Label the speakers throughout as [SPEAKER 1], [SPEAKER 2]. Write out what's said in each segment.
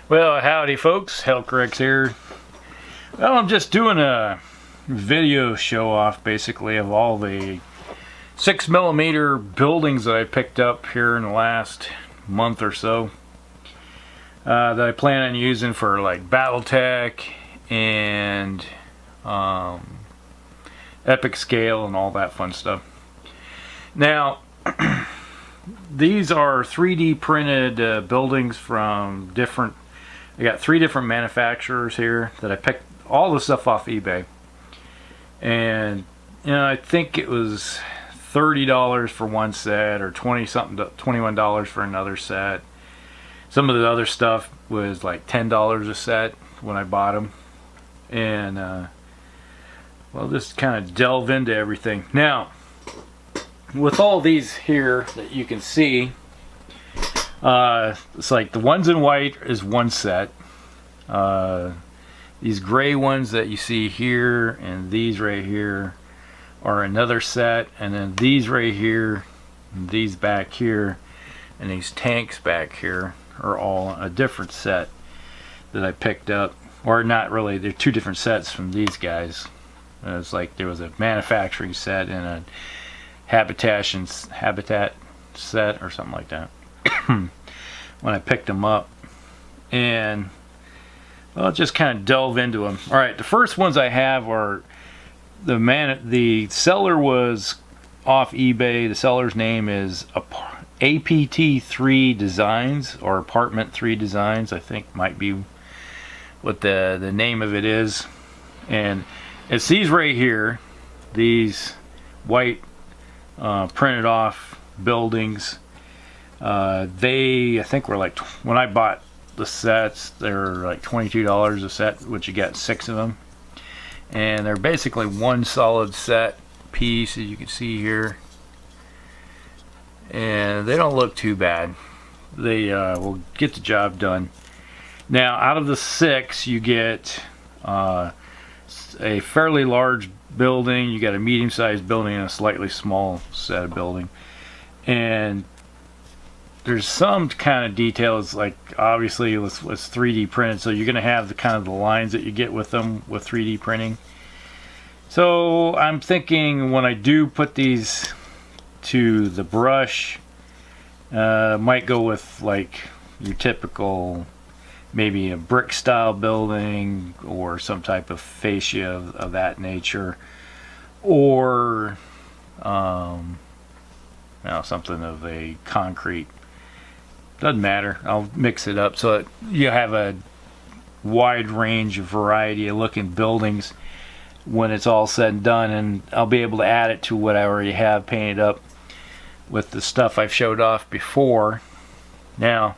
[SPEAKER 1] Well, howdy folks, Hellcrix here. Well, I'm just doing a video show off basically of all the 6mm buildings that I picked up here in the last month or so that I plan on using for like Battletech and epic scale and all that fun stuff. Now these are 3D printed buildings from different. I got 3 different manufacturers here that I picked all the stuff off eBay, and I think it was $30 for one set or $21 for another set. Some of the other stuff was like $10 a set when I bought them, and well, just kind of delve into everything. Now, with all these here that you can see. It's like the ones in white is one set. These gray ones that you see here and these right here are another set, and then these right here and these back here and these tanks back here are all a different set that I picked up. Or not really, they're 2 different sets from these guys. It's like there was a manufacturing set and a habitat set or something like that. When I picked them up, and well, just kind of delve into them. All right, the first ones I have are the seller was off eBay. The seller's name is APT3 Designs, or Apartment 3 Designs, I think might be what the name of it is. And it's these right here, these white printed off buildings. They, I think, were like, when I bought the sets, they were like $22 a set, which you get 6 of them, and they're basically one solid set piece, as you can see here, and they don't look too bad. They will get the job done. Now, out of the 6, you get a fairly large building, you got a medium-sized building, and a slightly small set of building, and there's some kind of details, like obviously it's 3D printed, so you're going to have the kind of the lines that you get with them with 3D printing. So I'm thinking when I do put these to the brush, might go with like your typical, maybe a brick style building or some type of fascia of that nature, or something of a concrete. Doesn't matter, I'll mix it up so that you have a wide range of variety of looking buildings when it's all said and done, and I'll be able to add it to what I already have painted up with the stuff I've showed off before. Now,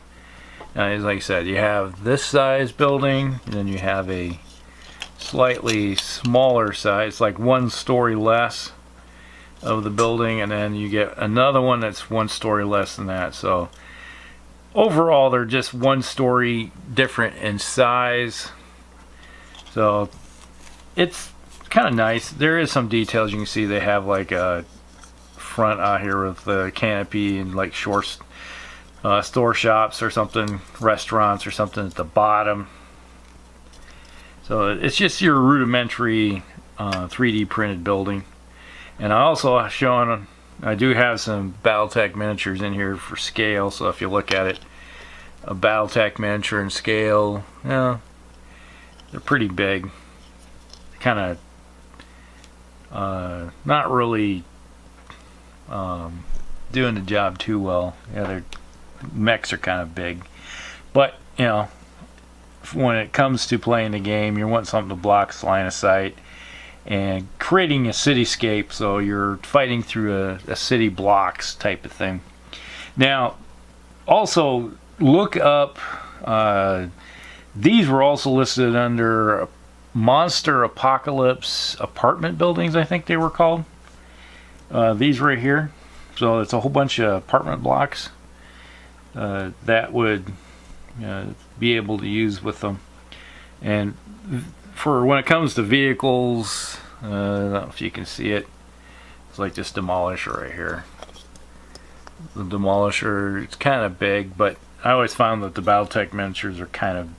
[SPEAKER 1] as like I said, you have this size building, and then you have a slightly smaller size, like 1 story less of the building, and then you get another one that's 1 story less than that. So overall, they're just 1 story different in size, so it's kind of nice. There is some details you can see. They have like a front out here with the canopy and like short store shops or something, restaurants or something at the bottom. So it's just your rudimentary 3D printed building. And I also shown, I do have some Battletech miniatures in here for scale, so if you look at it, a Battletech miniature in scale, they're pretty big. Kind of not really doing the job too well. Yeah, their mechs are kind of big, but when it comes to playing the game, you want something to block line of sight and creating a cityscape, so you're fighting through a city blocks type of thing. Now, also look up, these were also listed under Monsterpocalypse Apartment Buildings, I think they were called. These right here. So it's a whole bunch of apartment blocks that would be able to use with them. And for when it comes to vehicles, I don't know if you can see it. It's like this demolisher right here. The demolisher, it's kind of big, but I always found that the Battletech miniatures are kind of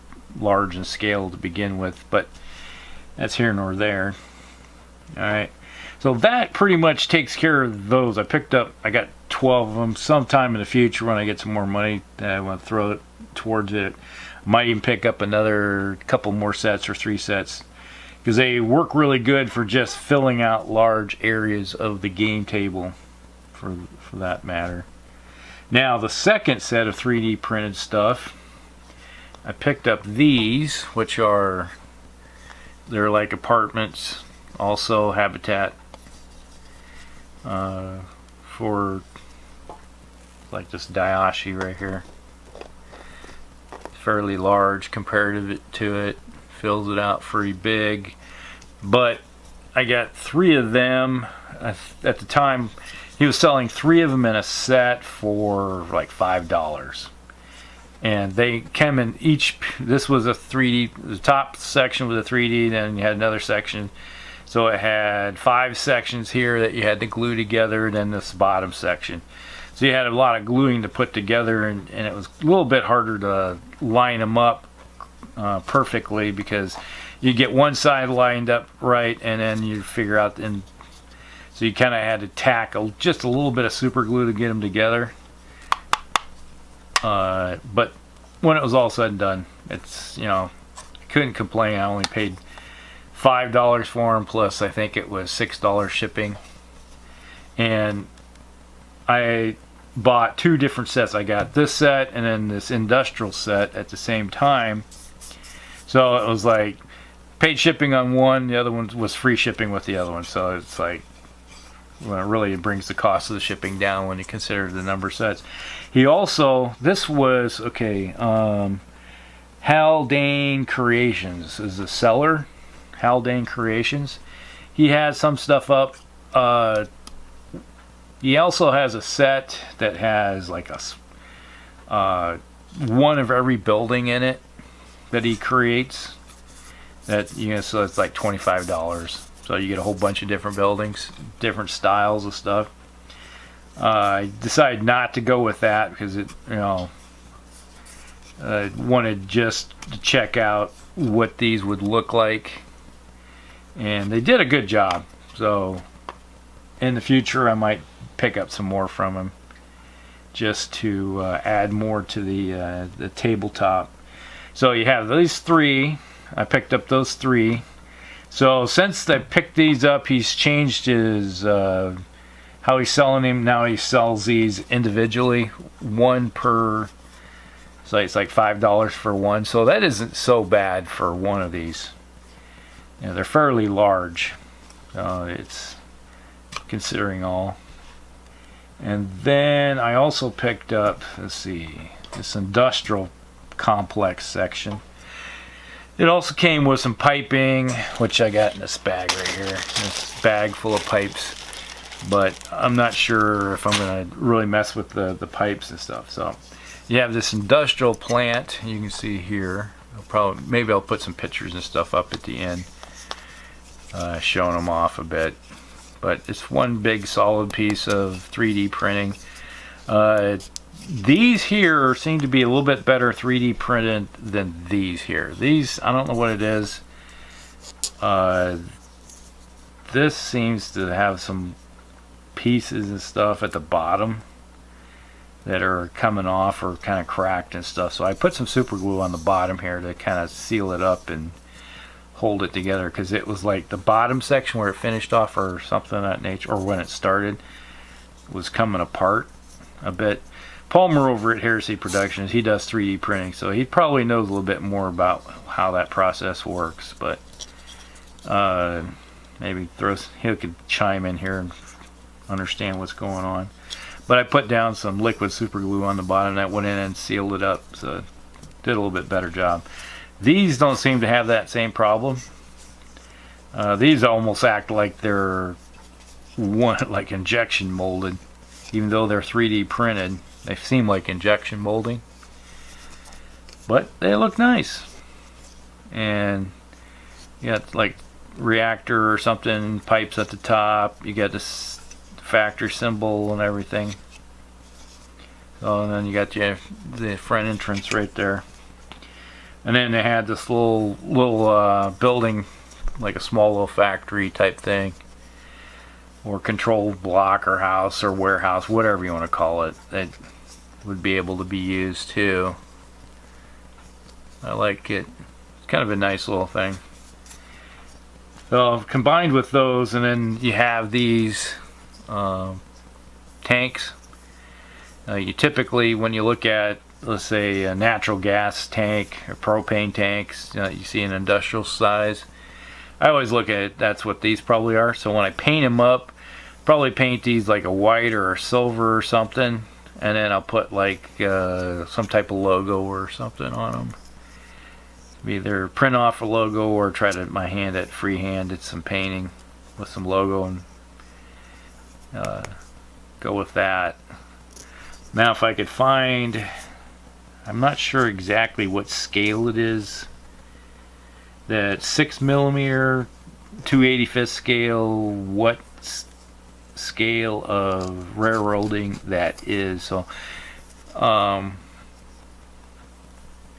[SPEAKER 1] large in scale to begin with, but that's here nor there. Alright, so that pretty much takes care of those. I got 12 of them. Sometime in the future when I get some more money that I want to throw it towards it, might even pick up another couple more sets or 3 sets, because they work really good for just filling out large areas of the game table, for that matter. Now the second set of 3D printed stuff, I picked up these, which are, they're like apartments, also habitat for like this Daiashi right here. Fairly large comparative to it, fills it out pretty big. But I got 3 of them. At the time, he was selling 3 of them in a set for like $5. And they came in each, this was a 3D, the top section was a 3D, then you had another section. So it had 5 sections here that you had to glue together, and then this bottom section. So you had a lot of gluing to put together, and it was a little bit harder to line them up perfectly, because you get one side lined up right, and then you figure out, and so you kind of had to tack just a little bit of super glue to get them together. But when it was all said and done, it's, you know, I couldn't complain. I only paid $5 for them, plus I think it was $6 shipping. And I bought 2 different sets. I got this set and then this industrial set at the same time. So it was like paid shipping on one, the other one was free shipping with the other one. So it's like, well, it really brings the cost of the shipping down when you consider the number of sets. He also, this was, okay, HaldanecReations is the seller. HaldanecReations. He has some stuff up. He also has a set that has like a one of every building in it that he creates. That, you know, so it's like $25. So you get a whole bunch of different buildings, different styles of stuff. I decided not to go with that because it, you know, I wanted just to check out what these would look like, and they did a good job. So in the future, I might pick up some more from him just to add more to the tabletop. So you have these 3. I picked up those 3. So since I picked these up, he's changed his how he's selling them. Now he sells these individually, one per. So it's like $5 for one. So that isn't so bad for one of these. You know, they're fairly large. It's considering all. And then I also picked up, let's see, this industrial complex section. It also came with some piping, which I got in this bag right here. This bag full of pipes. But I'm not sure if I'm going to really mess with the pipes and stuff. So you have this industrial plant. You can see here. Maybe I'll put some pictures and stuff up at the end, showing them off a bit. But it's one big solid piece of 3D printing. These here seem to be a little bit better 3D printed than these here. These, I don't know what it is. This seems to have some pieces and stuff at the bottom that are coming off or kind of cracked and stuff. So I put some super glue on the bottom here to kind of seal it up and hold it together, because it was like the bottom section where it finished off or something of that nature, or when it started, was coming apart a bit. Palmer over at Heresy Productions, he does 3D printing, so he probably knows a little bit more about how that process works. But maybe he could chime in here and understand what's going on. But I put down some liquid super glue on the bottom that went in and sealed it up, so it did a little bit better job. These don't seem to have that same problem. These almost act like they're like injection molded, even though they're 3D printed. They seem like injection molding, but they look nice. And you got like reactor or something, pipes at the top. You got this factory symbol and everything. So and then you got the front entrance right there. And then they had this little building, like a small little factory type thing, or controlled block or house or warehouse, whatever you want to call it. That would be able to be used too. I like it. It's kind of a nice little thing. So combined with those, and then you have these tanks. You typically, when you look at, let's say, a natural gas tank or propane tanks, you see an industrial size. I always look at it, that's what these probably are. So when I paint them up, probably paint these like a white or a silver or something, and then I'll put like some type of logo or something on them. Either print off a logo or try to freehand some painting with some logo and go with that. Now if I could find, I'm not sure exactly what scale it is, that 6mm 2/85 scale, what scale of railroading that is. So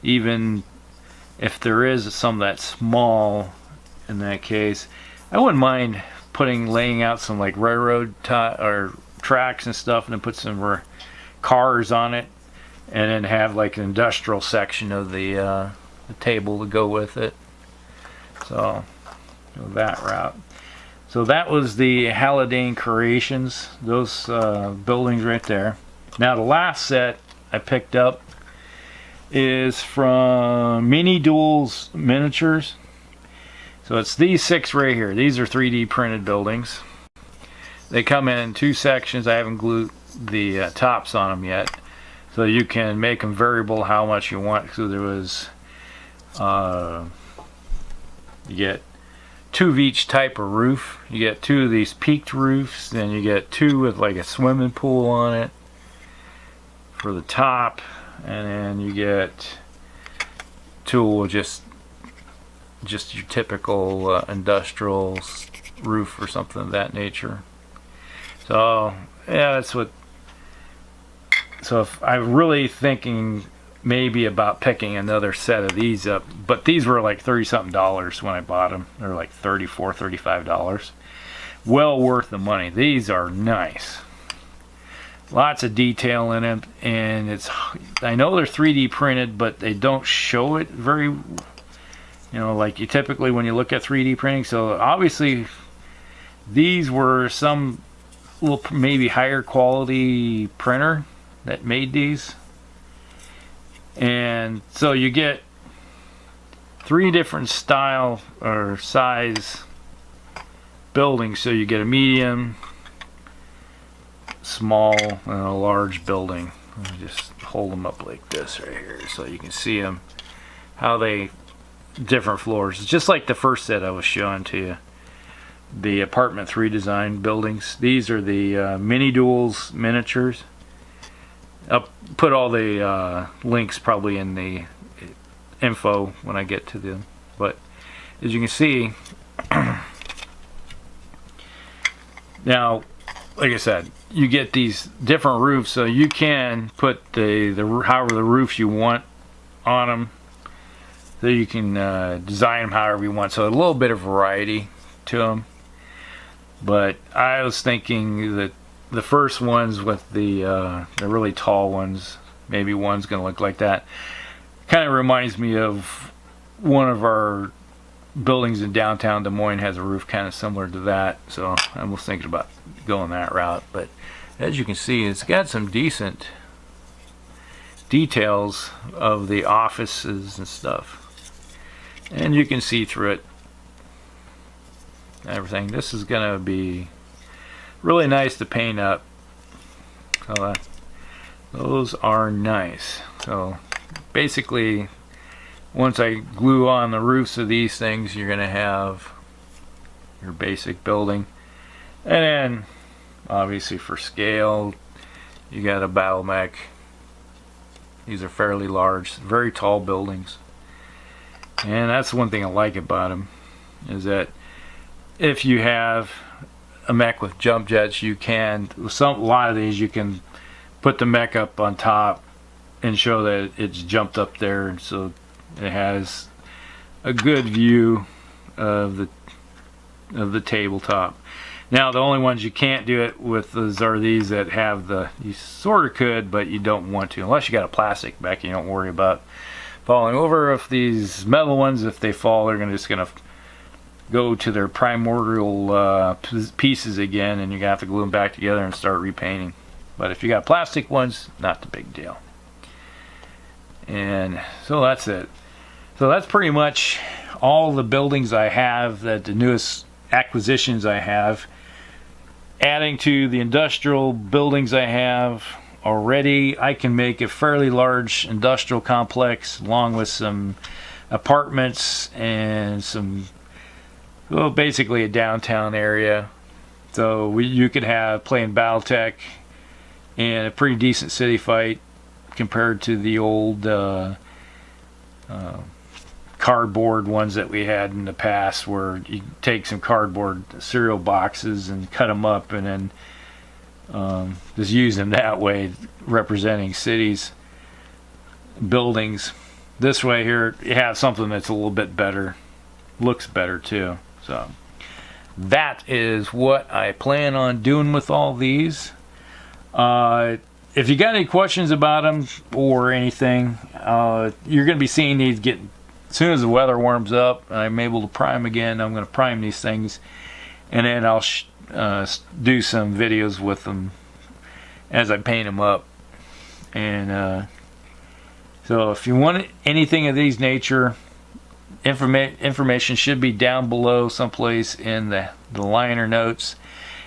[SPEAKER 1] even if there is some that's small in that case, I wouldn't mind laying out some like railroad or tracks and stuff, and then put some cars on it, and then have like an industrial section of the table to go with it. So go that route. So that was the Haldanecreations, those buildings right there. Now the last set I picked up is from Duels Miniatures. So it's these 6 right here. These are 3D printed buildings. They come in 2 sections. I haven't glued the tops on them yet, so you can make them variable how much you want. So there was you get 2 of each type of roof. You get 2 of these peaked roofs, then you get 2 with like a swimming pool on it for the top, and then you get 2 with just your typical industrial roof or something of that nature. So yeah, that's what. So if I'm really thinking maybe about picking another set of these up, but these were like $30-something when I bought them. They're like $34, $35. Well worth the money. These are nice. Lots of detail in it, and I know they're 3D printed, but they don't show it very, like you typically when you look at 3D printing. So obviously these were some little maybe higher quality printer that made these. And so you get 3 different style or size buildings. So you get a medium, small, and a large building. Let me just hold them up like this right here so you can see them, how they different floors. It's just like the first set I was showing to you, the Apartment 3 design buildings. These are the Mini Duels Miniatures. I'll put all the links probably in the info when I get to them. But as you can see, now, like I said, you get these different roofs, so you can put however the roofs you want on them. So you can design them however you want. So a little bit of variety to them. But I was thinking that the first ones with the really tall ones, maybe one's going to look like that. Kind of reminds me of one of our buildings in downtown Des Moines has a roof kind of similar to that. So I was thinking about going that route. But as you can see, it's got some decent details of the offices and stuff. And you can see through it. Everything. This is going to be really nice to paint up. So those are nice. So basically, once I glue on the roofs of these things, you're going to have your basic building. And then obviously for scale, you got a Battletech. These are fairly large, very tall buildings. And that's one thing I like about them, is that if you have a mech with jump jets, you can, a lot of these you can put the mech up on top and show that it's jumped up there, so it has a good view of the tabletop. Now the only ones you can't do it with are these that have you sort of could, but you don't want to, unless you got a plastic back. You don't worry about falling over. If these metal ones, if they fall, they're just gonna go to their primordial pieces again, and you're gonna have to glue them back together and start repainting. But if you got plastic ones, not the big deal. And so that's it. So that's pretty much all the buildings I have, that the newest acquisitions I have, adding to the industrial buildings I have already. I can make a fairly large industrial complex along with some apartments and some, well, basically a downtown area. So you could have playing Battletech and a pretty decent city fight compared to the old cardboard ones that we had in the past, where you take some cardboard cereal boxes and cut them up and then just use them that way, representing cities, buildings. This way here you have something that's a little bit better, looks better too. So that is what I plan on doing with all these. If you got any questions about them or anything, you're going to be seeing these as soon as the weather warms up and I'm able to prime again. I'm going to prime these things, and then I'll do some videos with them as I paint them up. And so if you want anything of these nature, information should be down below someplace in the liner notes.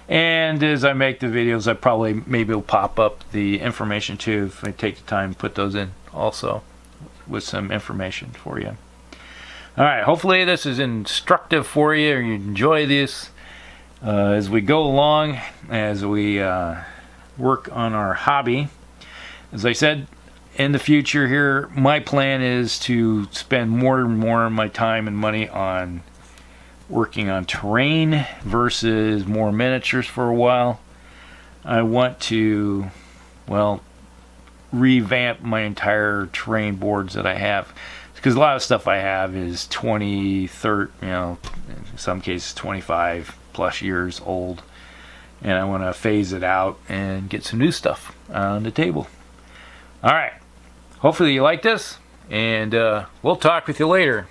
[SPEAKER 1] And as I make the videos, I maybe will pop up the information too, if I take the time to put those in also, with some information for you. Alright, hopefully this is instructive for you, or you enjoy this as we go along, as we work on our hobby. As I said, in the future here, my plan is to spend more and more of my time and money on working on terrain versus more miniatures for a while. I want to, well, revamp my entire terrain boards that I have, because a lot of stuff I have is 20, 30, in some cases 25 plus years old, and I want to phase it out and get some new stuff on the table. Alright, hopefully you like this, and we'll talk with you later.